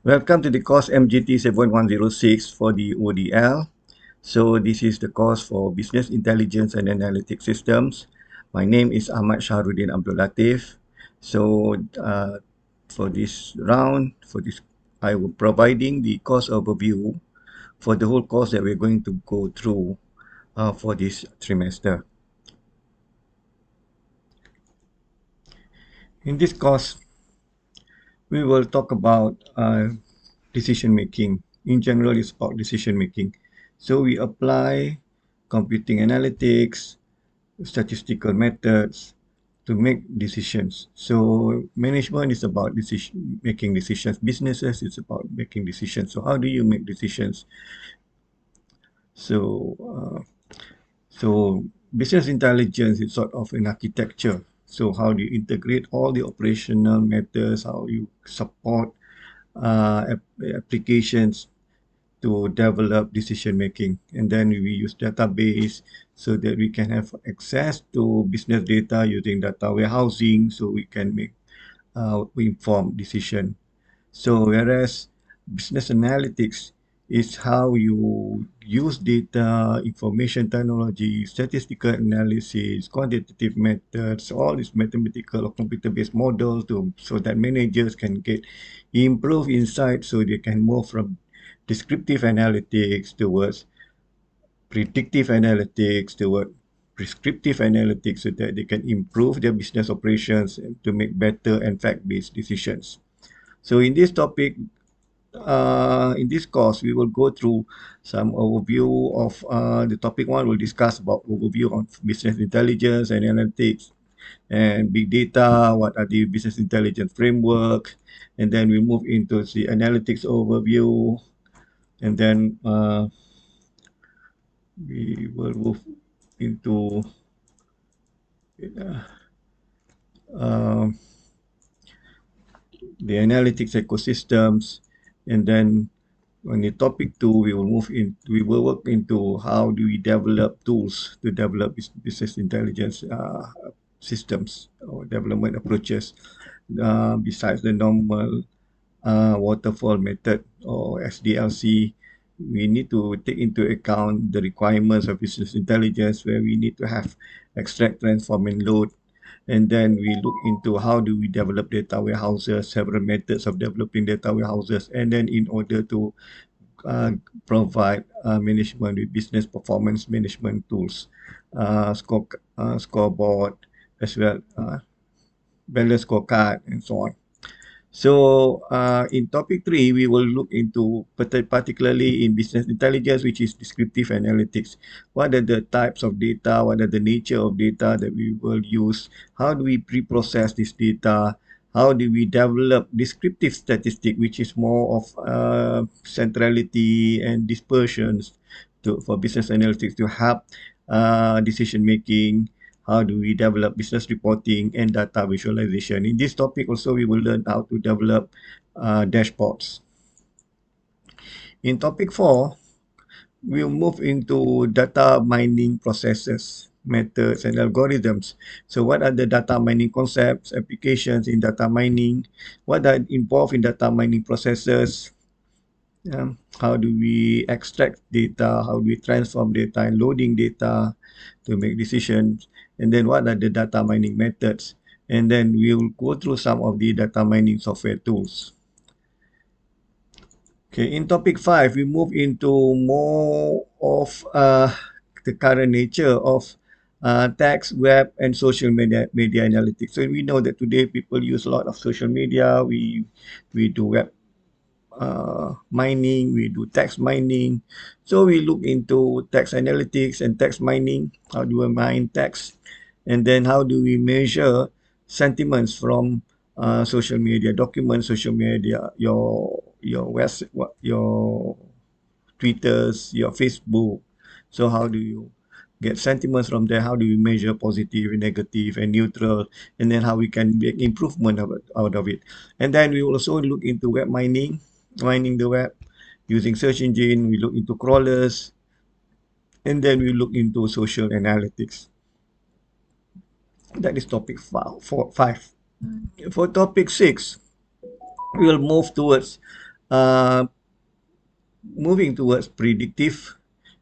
Welcome to the course MGT7106 for the ODL. So this is the course for Business Intelligence and Analytics Systems. My name is Ahmad Shahruddin Abdul Latif. So for this round, I will providing the course overview for the whole course that we're going to go through for this trimester. In this course, we will talk about decision making. In general, it's about decision making. So we apply computing analytics, statistical methods to make decisions. So management is about making decisions. Businesses is about making decisions. So how do you make decisions? So so business intelligence is sort of an architecture. So how do you integrate all the operational methods? How you support applications to develop decision making, and then we use database so that we can have access to business data using data warehousing so we can make informed decision. So whereas business analytics is how you use data, information technology, statistical analysis, quantitative methods, all these mathematical or computer-based models to so that managers can get improve insight so they can move from descriptive analytics towards predictive analytics toward prescriptive analytics so that they can improve their business operations and to make better and fact-based decisions. So in this course, we will go through some overview of the topic one. We'll discuss about overview on business intelligence and analytics and big data. What are the business intelligence framework? And then we move into the analytics overview, and then we will move into uh, the analytics ecosystems, and then on the topic two, we will work into how do we develop tools to develop business intelligence systems or development approaches besides the normal waterfall method or SDLC. We need to take into account the requirements of business intelligence where we need to have extract, transform, and load. And then we look into how do we develop data warehouses, several methods of developing data warehouses, and then in order to uh, provide management with business performance management tools, scoreboard, as well balance scorecard, and so on. So in topic three, we will look into particularly in business intelligence, which is descriptive analytics. What are the types of data? What are the nature of data that we will use? How do we pre-process this data? How do we develop descriptive statistic, which is more of centrality and dispersions for business analytics to help decision making? How do we develop business reporting and data visualization? In this topic also, we will learn how to develop dashboards. In topic four, we'll move into data mining processes, methods, and algorithms. So what are the data mining concepts, applications in data mining? What are involved in data mining processes? How do we extract data? How do we transform data and loading data to make decisions? And then what are the data mining methods? And then we will go through some of the data mining software tools. Okay, in topic five, we move into more of the current nature of text, web, and social media analytics. So we know that today people use a lot of social media. We do web mining, we do text mining. So we look into text analytics and text mining. How do we mine text? And then how do we measure sentiments from social media, documents, social media, your Twitters, your Facebook. So how do you get sentiments from there? How do we measure positive, negative, and neutral? And then how we can make improvement out of it. And then we will also look into web mining, mining the web using search engine. We look into crawlers, and then we look into social analytics. That is topic five. For topic six, we will move towards Uh, Moving towards predictive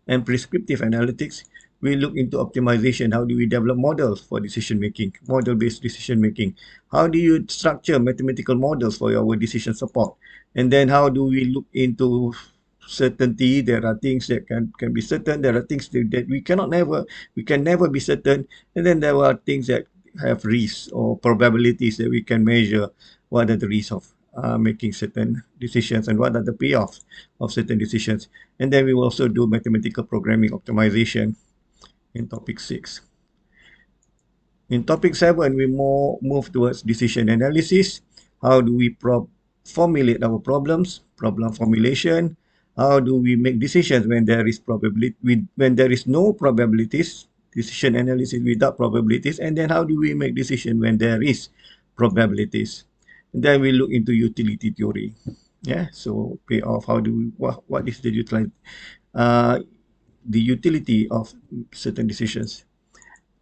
and prescriptive analytics, we look into optimization. How do we develop models for decision making, model-based decision making? How do you structure mathematical models for our decision support? And then how do we look into certainty? There are things that can be certain. There are things that we can never be certain. And then there are things that have risks or probabilities that we can measure. What are the risks of making certain decisions and what are the payoffs of certain decisions. And then we will also do mathematical programming optimization in topic 6. In topic 7, we more move towards decision analysis. How do we formulate our problems, problem formulation? How do we make decisions when there is when there is no probabilities, decision analysis without probabilities, and then how do we make decision when there is probabilities? And then we look into utility theory. Yeah, so payoff, how do we, what is uh, the utility of certain decisions?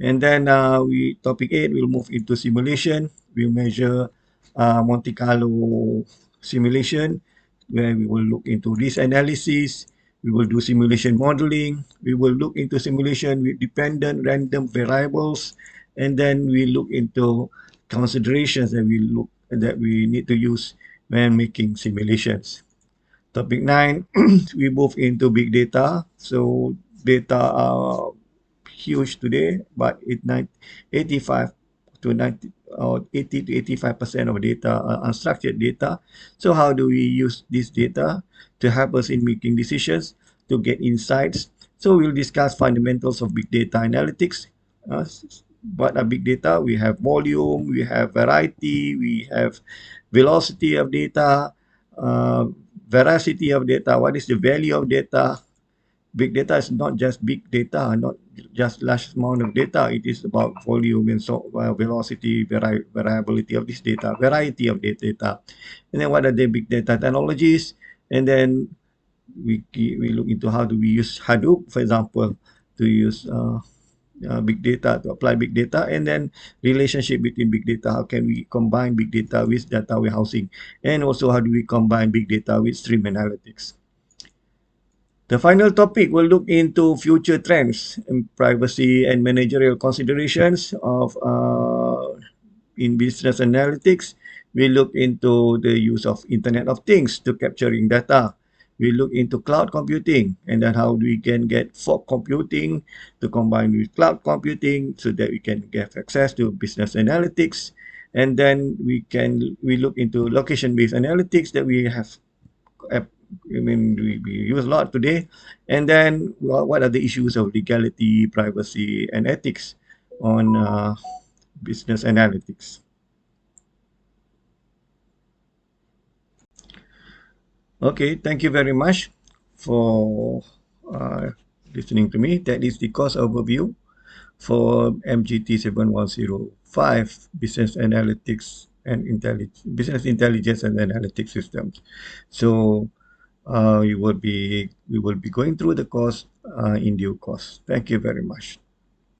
And then we topic 8 we'll move into simulation. We'll measure Monte Carlo simulation where we will look into risk analysis. We will do simulation modeling. We will look into simulation with dependent random variables, and then we look into considerations that we need to use when making simulations. Topic 9, we move into big data. So data are huge today, but 85 to 90 or 80 to 85% of data are unstructured data. So how do we use this data to help us in making decisions, to get insights? So we'll discuss fundamentals of big data analytics. What are big data? We have volume, we have variety, we have velocity of data, uh, veracity of data, what is the value of data. Big data is not just big data, not just large amount of data. It is about volume and velocity, variability of this data, variety of data. And then what are the big data technologies? And then we look into how do we use Hadoop, for example, to use big data, to apply big data, and then relationship between big data. How can we combine big data with data warehousing? And also how do we combine big data with stream analytics? The final topic will look into future trends in privacy and managerial considerations of in business analytics. We look into the use of Internet of Things to capturing data. We look into cloud computing and then how we can get fog computing to combine with cloud computing so that we can get access to business analytics. And then we look into location-based analytics that we have we use a lot today. And then what are the issues of legality, privacy, and ethics on business analytics? Okay, thank you very much for uh, listening to me. That is the course overview for MGT 7105 Business Analytics and Business Intelligence and Analytics Systems. So we will be going through the course in due course. Thank you very much.